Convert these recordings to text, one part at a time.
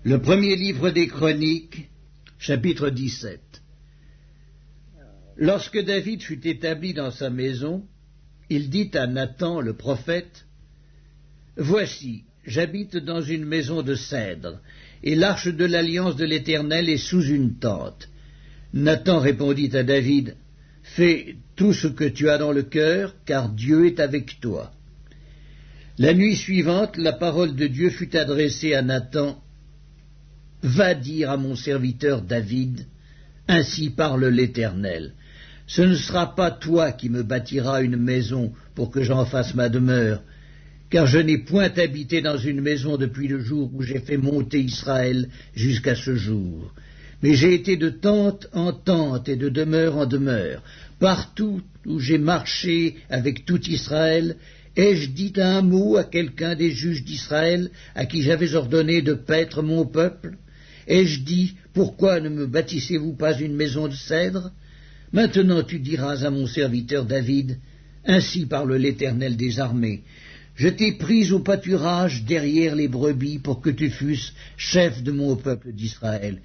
Le premier livre des Chroniques, chapitre 17. Lorsque David fut établi dans sa maison, il dit à Nathan le prophète, « Voici, j'habite dans une maison de cèdre, et l'arche de l'alliance de l'Éternel est sous une tente. » Nathan répondit à David, « Fais tout ce que tu as dans le cœur, car Dieu est avec toi. » La nuit suivante, la parole de Dieu fut adressée à Nathan, « Va dire à mon serviteur David, ainsi parle l'Éternel. Ce ne sera pas toi qui me bâtiras une maison pour que j'en fasse ma demeure, car je n'ai point habité dans une maison depuis le jour où j'ai fait monter Israël jusqu'à ce jour. Mais j'ai été de tente en tente et de demeure en demeure. Partout où j'ai marché avec tout Israël, ai-je dit un mot à quelqu'un des juges d'Israël à qui j'avais ordonné de paître mon peuple? Ai-je dit, pourquoi ne me bâtissez-vous pas une maison de cèdre? Maintenant tu diras à mon serviteur David, ainsi parle l'Éternel des armées, je t'ai pris au pâturage derrière les brebis pour que tu fusses chef de mon peuple d'Israël.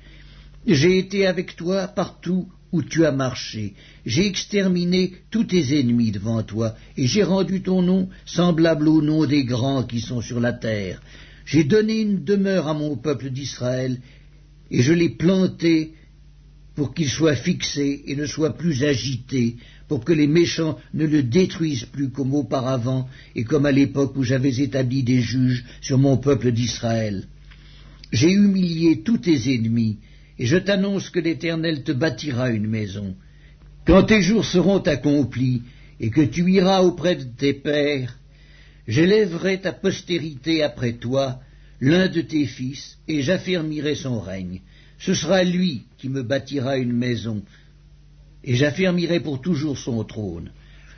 J'ai été avec toi partout où tu as marché. J'ai exterminé tous tes ennemis devant toi, et j'ai rendu ton nom semblable au nom des grands qui sont sur la terre. J'ai donné une demeure à mon peuple d'Israël, et je l'ai planté pour qu'il soit fixé et ne soit plus agité, pour que les méchants ne le détruisent plus comme auparavant et comme à l'époque où j'avais établi des juges sur mon peuple d'Israël. J'ai humilié tous tes ennemis, et je t'annonce que l'Éternel te bâtira une maison. Quand tes jours seront accomplis, et que tu iras auprès de tes pères, j'élèverai ta postérité après toi, l'un de tes fils, et j'affermirai son règne. Ce sera lui qui me bâtira une maison, et j'affermirai pour toujours son trône.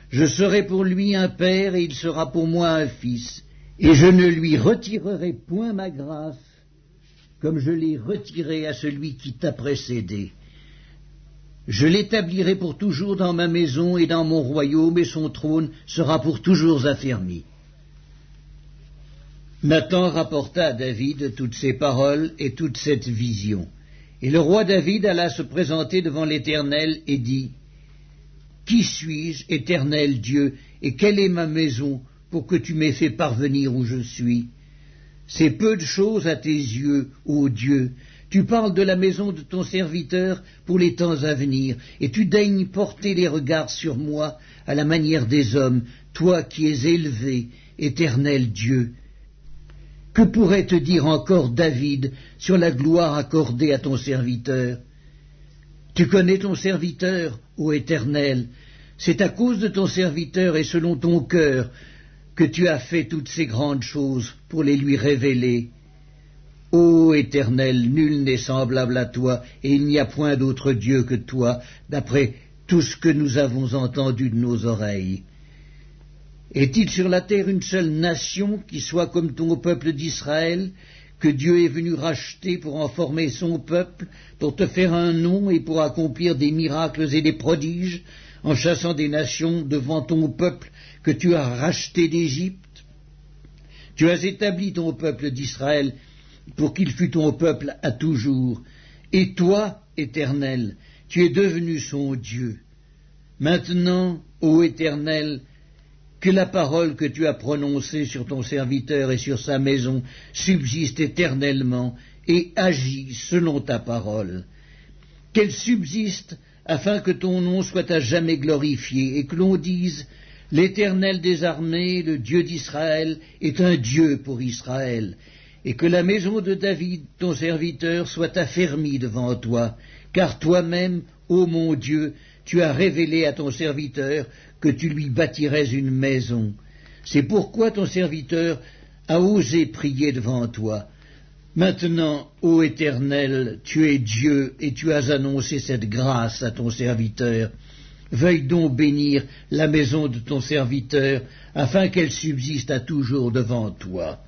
Je serai pour lui un père, et il sera pour moi un fils, et je ne lui retirerai point ma grâce, comme je l'ai retiré à celui qui t'a précédé. Je l'établirai pour toujours dans ma maison et dans mon royaume, et son trône sera pour toujours affermi. Nathan rapporta à David toutes ces paroles et toute cette vision. Et le roi David alla se présenter devant l'Éternel et dit, « Qui suis-je, Éternel Dieu, et quelle est ma maison pour que tu m'aies fait parvenir où je suis? C'est peu de choses à tes yeux, ô Dieu. Tu parles de la maison de ton serviteur pour les temps à venir, et tu daignes porter les regards sur moi à la manière des hommes, toi qui es élevé, Éternel Dieu. Que pourrait te dire encore David sur la gloire accordée à ton serviteur? Tu connais ton serviteur, ô Éternel. C'est à cause de ton serviteur et selon ton cœur que tu as fait toutes ces grandes choses pour les lui révéler. Ô Éternel, nul n'est semblable à toi, et il n'y a point d'autre Dieu que toi, d'après tout ce que nous avons entendu de nos oreilles. Est-il sur la terre une seule nation qui soit comme ton peuple d'Israël, que Dieu est venu racheter pour en former son peuple, pour te faire un nom et pour accomplir des miracles et des prodiges, en chassant des nations devant ton peuple que tu as racheté d'Égypte? Tu as établi ton peuple d'Israël pour qu'il fût ton peuple à toujours. Et toi, Éternel, tu es devenu son Dieu. Maintenant, ô Éternel, que la parole que tu as prononcée sur ton serviteur et sur sa maison subsiste éternellement et agit selon ta parole. Qu'elle subsiste afin que ton nom soit à jamais glorifié et que l'on dise « L'Éternel des armées, le Dieu d'Israël, est un Dieu pour Israël » et que la maison de David, ton serviteur, soit affermie devant toi, car toi-même, ô mon Dieu, tu as révélé à ton serviteur que tu lui bâtirais une maison. C'est pourquoi ton serviteur a osé prier devant toi. Maintenant, ô Éternel, tu es Dieu et tu as annoncé cette grâce à ton serviteur. Veuille donc bénir la maison de ton serviteur, afin qu'elle subsiste à toujours devant toi.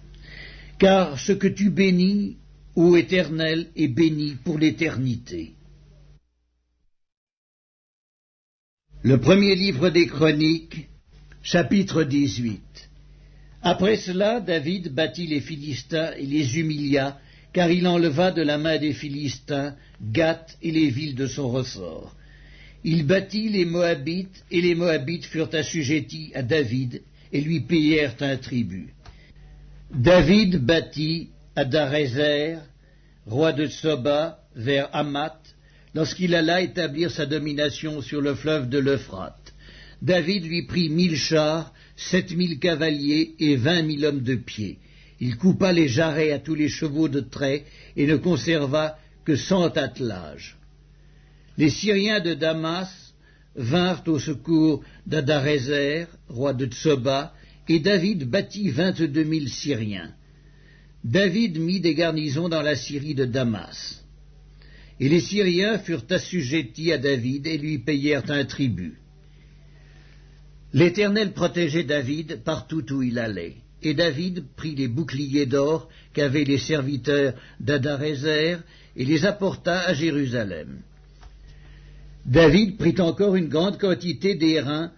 Car ce que tu bénis, ô Éternel, est béni pour l'éternité. Le premier livre des Chroniques, chapitre 18. Après cela, David battit les Philistins et les humilia, car il enleva de la main des Philistins Gath et les villes de son ressort. Il battit les Moabites, et les Moabites furent assujettis à David, et lui payèrent un tribut. David battit Adarézer, roi de Tsoba, vers Hamath, lorsqu'il alla établir sa domination sur le fleuve de l'Euphrate. David lui prit 1000 chars, 7000 cavaliers et 20 000 hommes de pied. Il coupa les jarrets à tous les chevaux de trait et ne conserva que 100 attelages. Les Syriens de Damas vinrent au secours d'Adarézer, roi de Tsoba, et David battit 22 000 Syriens. David mit des garnisons dans la Syrie de Damas. Et les Syriens furent assujettis à David et lui payèrent un tribut. L'Éternel protégeait David partout où il allait, et David prit les boucliers d'or qu'avaient les serviteurs d'Adarézer et les apporta à Jérusalem. David prit encore une grande quantité d'airain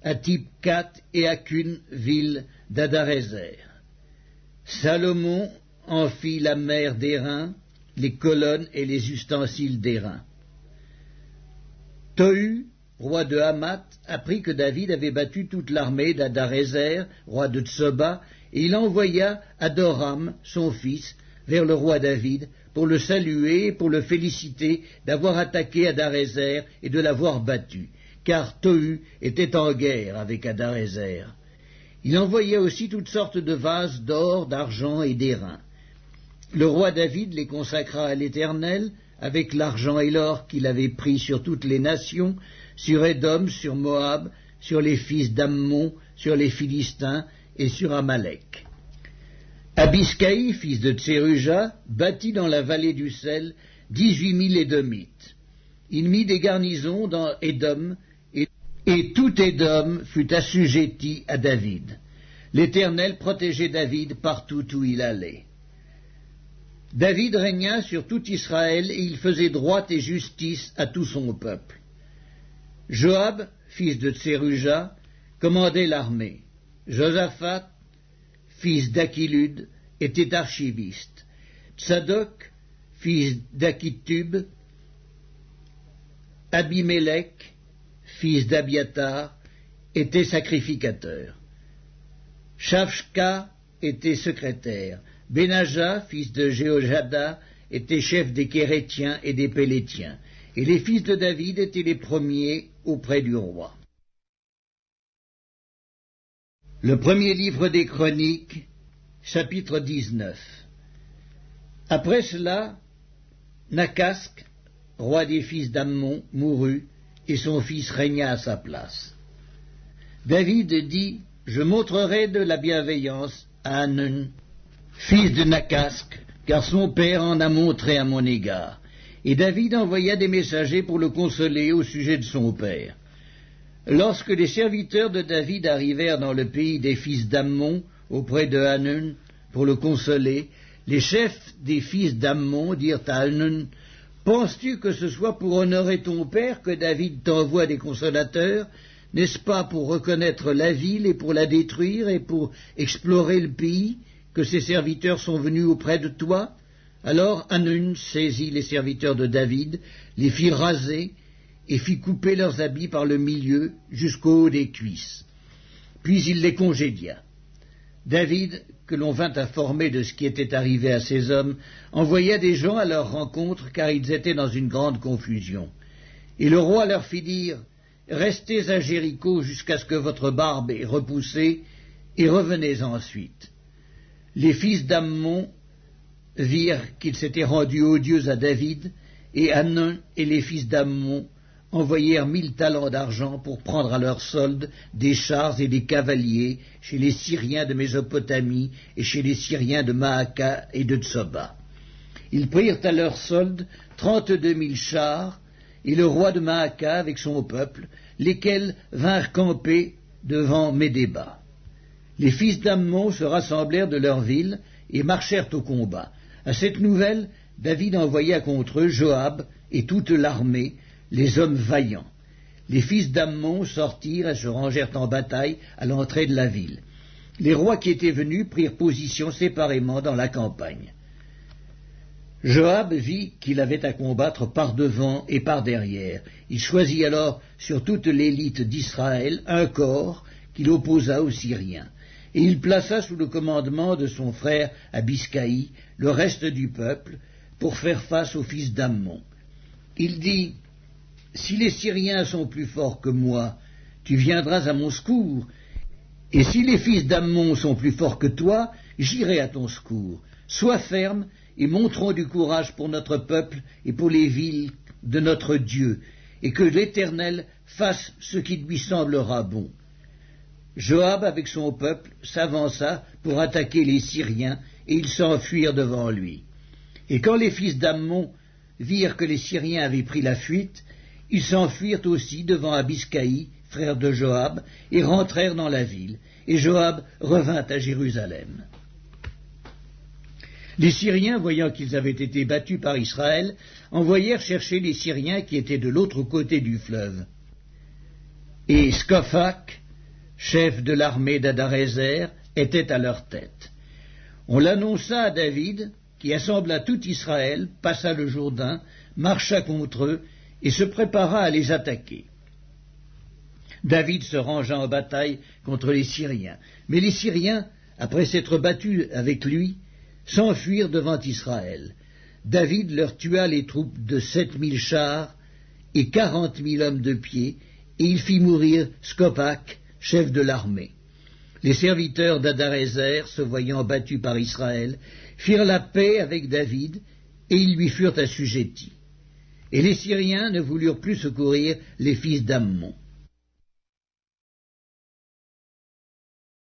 à Tipcat et à Cune, ville d'Adarézer. Salomon en fit la mer d'airain, les colonnes et les ustensiles d'airain. Tohu, roi de Hamath, apprit que David avait battu toute l'armée d'Adarézer, roi de Tsoba, et il envoya Adoram, son fils, vers le roi David, pour le saluer et pour le féliciter d'avoir attaqué Adarézer et de l'avoir battu, car Tohu était en guerre avec Adarézer. Il envoya aussi toutes sortes de vases d'or, d'argent et d'airain. Le roi David les consacra à l'Éternel, avec l'argent et l'or qu'il avait pris sur toutes les nations, sur Édom, sur Moab, sur les fils d'Ammon, sur les Philistins et sur Amalek. Abiscaï, fils de Tseruja, bâtit dans la vallée du sel 18 000 Édomites. Il mit des garnisons dans Édom, et tout Édom fut assujetti à David. L'Éternel protégeait David partout où il allait. David régna sur tout Israël, et il faisait droit et justice à tout son peuple. Joab, fils de Tseruja, commandait l'armée. Josaphat, fils d'Achilud, était archiviste. Tsadok, fils d'Achitub, Abimélec, fils d'Abiatar, était sacrificateur. Shavshka était secrétaire. Benaja, fils de Jéhojada, était chef des Kérétiens et des Pélétiens. Et les fils de David étaient les premiers auprès du roi. Le premier livre des Chroniques, chapitre 19. Après cela, Nakasque, roi des fils d'Ammon, mourut, et son fils régna à sa place. David dit, « Je montrerai de la bienveillance à Hanun, fils de Nakasque, car son père en a montré à mon égard. » Et David envoya des messagers pour le consoler au sujet de son père. Lorsque les serviteurs de David arrivèrent dans le pays des fils d'Ammon, auprès de Hanun, pour le consoler, les chefs des fils d'Ammon dirent à Hanun, « Penses-tu que ce soit pour honorer ton père que David t'envoie des consolateurs? N'est-ce pas pour reconnaître la ville et pour la détruire et pour explorer le pays que ces serviteurs sont venus auprès de toi? » Alors Hanun saisit les serviteurs de David, les fit raser et fit couper leurs habits par le milieu jusqu'au haut des cuisses. Puis il les congédia. David, que l'on vint informer de ce qui était arrivé à ces hommes, envoya des gens à leur rencontre, car ils étaient dans une grande confusion. Et le roi leur fit dire, « Restez à Jéricho jusqu'à ce que votre barbe ait repoussé, et revenez ensuite. » Les fils d'Ammon virent qu'ils s'étaient rendus odieux à David, et Hanun et les fils d'Ammon envoyèrent 1000 talents d'argent pour prendre à leur solde des chars et des cavaliers chez les Syriens de Mésopotamie et chez les Syriens de Maaka et de Tsoba. Ils prirent à leur solde 32 000 chars et le roi de Maaka avec son peuple, lesquels vinrent camper devant Médéba. Les fils d'Ammon se rassemblèrent de leur ville et marchèrent au combat. À cette nouvelle, David envoya contre eux Joab et toute l'armée, les hommes vaillants. Les fils d'Ammon sortirent et se rangèrent en bataille à l'entrée de la ville. Les rois qui étaient venus prirent position séparément dans la campagne. Joab vit qu'il avait à combattre par devant et par derrière. Il choisit alors sur toute l'élite d'Israël un corps qu'il opposa aux Syriens. Et il plaça sous le commandement de son frère Abiscaï le reste du peuple pour faire face aux fils d'Ammon. Il dit, « Si les Syriens sont plus forts que moi, tu viendras à mon secours, et si les fils d'Ammon sont plus forts que toi, j'irai à ton secours. Sois ferme et montrons du courage pour notre peuple et pour les villes de notre Dieu, et que l'Éternel fasse ce qui lui semblera bon. » Joab, avec son peuple, s'avança pour attaquer les Syriens, et ils s'enfuirent devant lui. Et quand les fils d'Ammon virent que les Syriens avaient pris la fuite, ils s'enfuirent aussi devant Abiscaï, frère de Joab, et rentrèrent dans la ville, et Joab revint à Jérusalem. Les Syriens, voyant qu'ils avaient été battus par Israël, envoyèrent chercher les Syriens qui étaient de l'autre côté du fleuve. Et Scophak, chef de l'armée d'Adarézer, était à leur tête. On l'annonça à David, qui assembla tout Israël, passa le Jourdain, marcha contre eux, et se prépara à les attaquer. David se rangea en bataille contre les Syriens. Mais les Syriens, après s'être battus avec lui, s'enfuirent devant Israël. David leur tua les troupes de 7000 chars et 40 000 hommes de pied, et il fit mourir Scophak, chef de l'armée. Les serviteurs d'Adarézer, se voyant battus par Israël, firent la paix avec David, et ils lui furent assujettis. Et les Syriens ne voulurent plus secourir les fils d'Ammon.